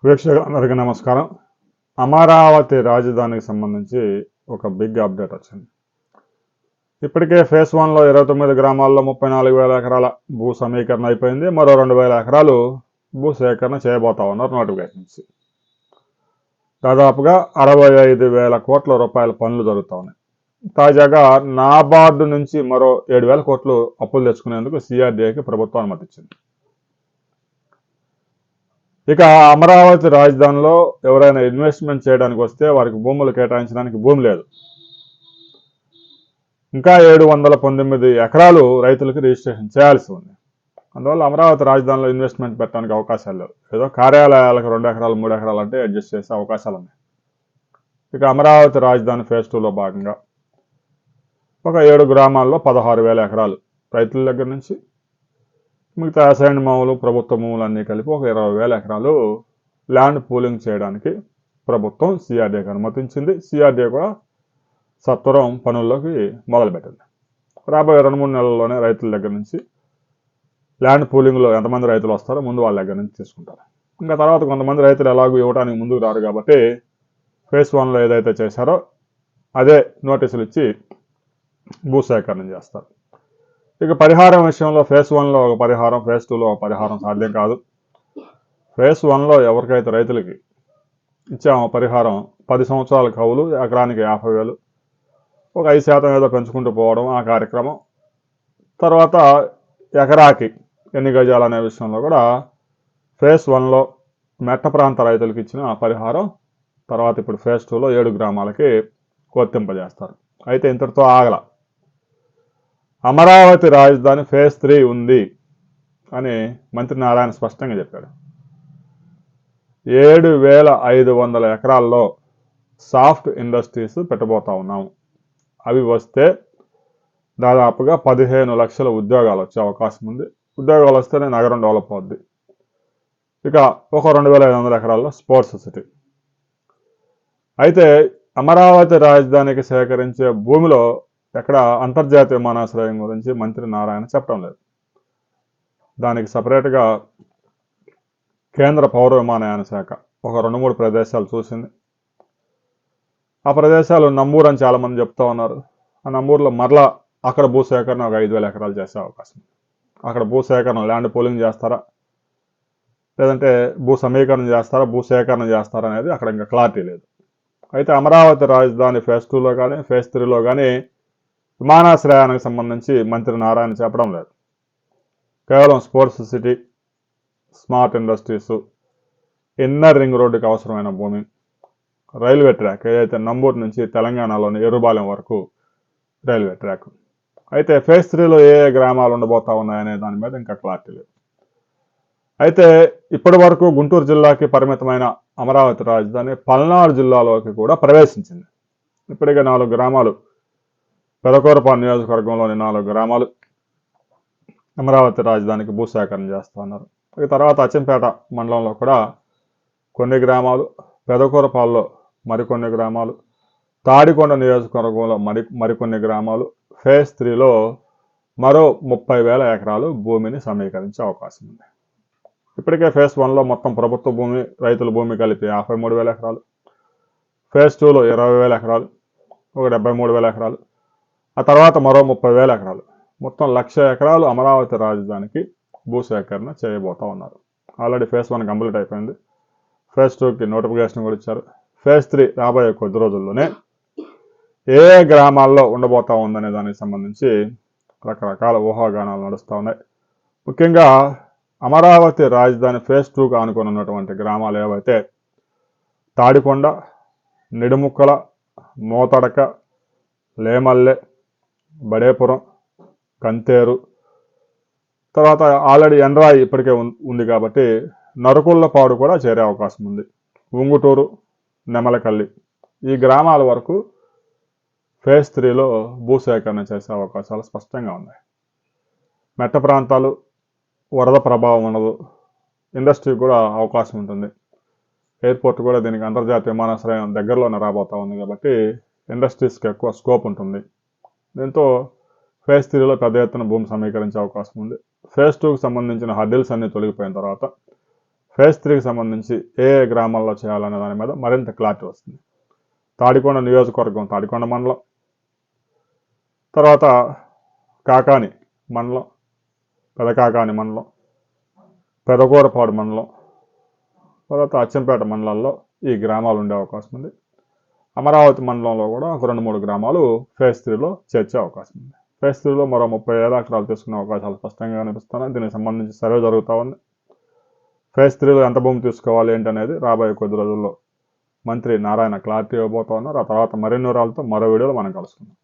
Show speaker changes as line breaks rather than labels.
వీక్షకులందరికీ నమస్కారం. అమరావతి రాజధానికి సంబంధించి ఒక బిగ్ అప్డేట్ వచ్చింది. ఇప్పటికే ఫేజ్ 1లో 29 గ్రామాల్లో 34,000 ఎకరాల భూ సమీకరణ అయిపోయింది. మరో 2,000 ఎకరాలు భూ సేకరణ చేయబోతా ఉన్నారు నోటిఫికేషన్ ఇచ్చి. దాదాపుగా 65,000 కోట్ల రూపాయల పనులు జరుగుతూ ఉన్నాయి. తాజాగా నాబార్డు నుంచి మరో 7,000 కోట్లు అప్పులు తెచ్చుకునేందుకు సిఆర్డీఏకి ప్రభుత్వం అనుమతి ఇచ్చింది. ఇక అమరావతి రాజధానిలో ఎవరైనా ఇన్వెస్ట్మెంట్ చేయడానికి వస్తే వారికి భూములు కేటాయించడానికి భూమి లేదు. ఇంకా 719 ఎకరాలు రైతులకు రిజిస్ట్రేషన్ చేయాల్సి ఉంది. అందువల్ల అమరావతి రాజధానిలో ఇన్వెస్ట్మెంట్ పెట్టడానికి అవకాశాలు లేవు. ఏదో కార్యాలయాలకు 2 ఎకరాలు 3 ఎకరాలు అంటే అడ్జస్ట్ చేసే అవకాశాలు ఉన్నాయి. ఇక అమరావతి రాజధాని ఫేజ్ 2లో భాగంగా ఒక 7 గ్రామాల్లో 16,000 ఎకరాలు రైతుల దగ్గర నుంచి మిగతా అసైన్డ్ భూములు ప్రభుత్వ భూములు అన్నీ కలిపి ఒక 20,000 ఎకరాలు ల్యాండ్ పూలింగ్ చేయడానికి ప్రభుత్వం సిఆర్డీఏకి అనుమతించింది. సిఆర్డీఏ కూడా సత్వరం పనుల్లోకి మొదలుపెట్టింది. రాబోయే 2-3 నెలల్లోనే రైతుల దగ్గర నుంచి ల్యాండ్ పూలింగ్లో ఎంతమంది రైతులు వస్తారో ముందు వాళ్ళ దగ్గర నుంచి తీసుకుంటారు. ఇంకా తర్వాత కొంతమంది రైతులు ఎలాగో ఇవ్వడానికి ముందుకు రారు కాబట్టి ఫేజ్ 1లో ఏదైతే చేశారో అదే నోటీసులు ఇచ్చి భూసేకరణ చేస్తారు. ఇక పరిహారం విషయంలో ఫేజ్ 1లో ఒక పరిహారం, ఫేజ్ 2లో ఒక పరిహారం సాధ్యం కాదు. ఫేజ్ 1లో ఎవరికైతే రైతులకి ఇచ్చామో పరిహారం 10 సంవత్సరాల కవులు ఎకరానికి 50,000, ఒక 5% ఏదో పెంచుకుంటూ పోవడం ఆ కార్యక్రమం. తర్వాత ఎకరాకి ఎన్ని గజాలు అనే విషయంలో కూడా ఫేజ్ 1లో మెట్ట ప్రాంత రైతులకు ఇచ్చిన పరిహారం తర్వాత ఇప్పుడు ఫేజ్ 2లో 7 గ్రామాలకి వర్తింపజేస్తారు. అయితే ఇంతటితో ఆగల. అమరావతి రాజధాని ఫేజ్ 3 ఉంది అని మంత్రి నారాయణ స్పష్టంగా చెప్పాడు. 7,500 ఎకరాల్లో సాఫ్ట్ ఇండస్ట్రీస్ పెట్టబోతా ఉన్నాము. అవి వస్తే దాదాపుగా 15 లక్షల ఉద్యోగాలు వచ్చే అవకాశం ఉంది. ఉద్యోగాలు వస్తేనే నగరం డెవలప్ అవుద్ది. ఇక ఒక 2,500 ఎకరాల్లో స్పోర్ట్స్ సిటీ. అయితే అమరావతి రాజధానికి సేకరించే భూమిలో ఎక్కడ అంతర్జాతీయ విమానాశ్రయం గురించి మంత్రి నారాయణ చెప్పడం లేదు. దానికి సపరేట్గా కేంద్ర పౌర విమానయాన శాఖ ఒక 2-3 ప్రదేశాలు చూసింది. ఆ ప్రదేశాలు నంబూరు అని చాలామంది చెప్తా ఉన్నారు. ఆ నంబూరులో మరలా అక్కడ భూసేకరణ ఒక 5,000 ఎకరాలు చేసే అవకాశం. అక్కడ భూసేకరణ ల్యాండ్ పూలింగ్ చేస్తారా లేదంటే భూ సమీకరణ చేస్తారా భూసేకరణ చేస్తారా అనేది అక్కడ ఇంకా క్లారిటీ లేదు. అయితే అమరావతి రాజధాని ఫేజ్ 2లో కానీ ఫేజ్ 3లో కానీ విమానాశ్రయానికి సంబంధించి మంత్రి నారాయణ చెప్పడం లేదు. కేవలం sports city, smart industries, inner ring రోడ్డుకి అవసరమైన భూమి, రైల్వే ట్రాక్ ఏదైతే నంబూరు నుంచి తెలంగాణలోని ఎర్రుబాలెం వరకు రైల్వే ట్రాక్. అయితే ఫేజ్ 3లో ఏ గ్రామాలు ఉండబోతా ఉన్నాయనే దాని మీద ఇంకా క్లారిటీ లేదు. అయితే ఇప్పటి వరకు గుంటూరు జిల్లాకి పరిమితమైన అమరావతి రాజధాని పల్నాడు జిల్లాలోకి కూడా ప్రవేశించింది. ఇప్పటికే 4 గ్రామాలు, పెదకూరపాడు నియోజకవర్గంలోని 4 గ్రామాలు అమరావతి రాజధానికి భూసేకరణ చేస్తూ ఉన్నారు. ఇక తర్వాత అచ్చంపేట మండలంలో కూడా కొన్ని గ్రామాలు, పెదకూరపాడులో మరికొన్ని గ్రామాలు, తాడికొండ నియోజకవర్గంలో మరికొన్ని గ్రామాలు ఫేజ్ 3లో మరో 30,000 ఎకరాలు భూమిని సమీకరించే అవకాశం ఉంది. ఇప్పటికే ఫేజ్ 1లో మొత్తం ప్రభుత్వ భూమి, రైతుల భూమి కలిపి 53,000 ఎకరాలు, ఫేజ్ 2లో 20,000 ఎకరాలు, ఒక 73,000 ఎకరాలు, ఆ తర్వాత మరో 30,000 ఎకరాలు, మొత్తం 1,00,000 ఎకరాలు అమరావతి రాజధానికి భూసేకరణ చేయబోతా ఉన్నారు. ఆల్రెడీ ఫేజ్ 1 కంప్లీట్ అయిపోయింది. ఫేజ్ 2కి నోటిఫికేషన్ కూడా ఇచ్చారు. ఫేజ్ 3 రాబోయే కొద్ది రోజుల్లోనే ఏ గ్రామాల్లో ఉండబోతా ఉందనే దానికి సంబంధించి రకరకాల ఊహాగానాలు నడుస్తూ ఉన్నాయి. ముఖ్యంగా అమరావతి రాజధాని ఫేజ్ 2కు ఆనుకొని ఉన్నటువంటి గ్రామాలు ఏవైతే తాడికొండ, నిడుముక్కల, మోతడక, లేమల్లె, బడేపురం, కంతేరు, తర్వాత ఆల్రెడీ ఎండ్రాయి ఇప్పటికే ఉంది కాబట్టి నరుకుళ్ళపాడు కూడా చేరే అవకాశం ఉంది. ఉంగుటూరు, నెమలకల్లి ఈ గ్రామాల వరకు ఫేజ్ 3లో భూసేకరణ చేసే అవకాశాలు స్పష్టంగా ఉన్నాయి. మెట్ట ప్రాంతాలు, వరద ప్రభావం ఉండదు, ఇండస్ట్రీ కూడా అవకాశం ఉంటుంది. ఎయిర్పోర్ట్ కూడా దీనికి అంతర్జాతీయ విమానాశ్రయం దగ్గరలోనే రాబోతా ఉంది కాబట్టి ఇండస్ట్రీస్కి ఎక్కువ స్కోప్ ఉంటుంది. దీంతో ఫేజ్ 3లో పెద్ద ఎత్తున భూమి సమీకరించే అవకాశం ఉంది. ఫేజ్ 2కు సంబంధించిన హర్డిల్స్ అన్ని తొలగిపోయిన తర్వాత ఫేజ్ 3కి సంబంధించి ఏ ఏ గ్రామాల్లో చేయాలనే దాని మీద మరింత క్లారిటీ వస్తుంది. తాడికొండ నియోజకవర్గం తాడికొండ మండలం, తర్వాత కాకాని మండలం, పెదకాకాని మండలం, పెదకూరపాడు మండలం, తర్వాత అచ్చంపేట మండలాల్లో ఈ గ్రామాలు ఉండే అవకాశం ఉంది. అమరావతి మండలంలో కూడా ఒక 2-3 గ్రామాలు ఫేజ్ 3లో చేర్చే అవకాశం ఉంది. ఫేజ్ 3లో మరో 35,000 ఎకరాలు తీసుకునే అవకాశాలు స్పష్టంగా కనిపిస్తున్నాయి. దీనికి సంబంధించి సర్వే జరుగుతూ ఉంది. ఫేజ్ 3లో ఎంత భూమి తీసుకోవాలి ఏంటనేది రాబోయే కొద్ది రోజుల్లో మంత్రి నారాయణ క్లారిటీ ఇవ్వబోతా ఉన్నారు. ఆ తర్వాత మరిన్ని వివరాలతో మరో వీడియోలో మనం కలుసుకుందాం.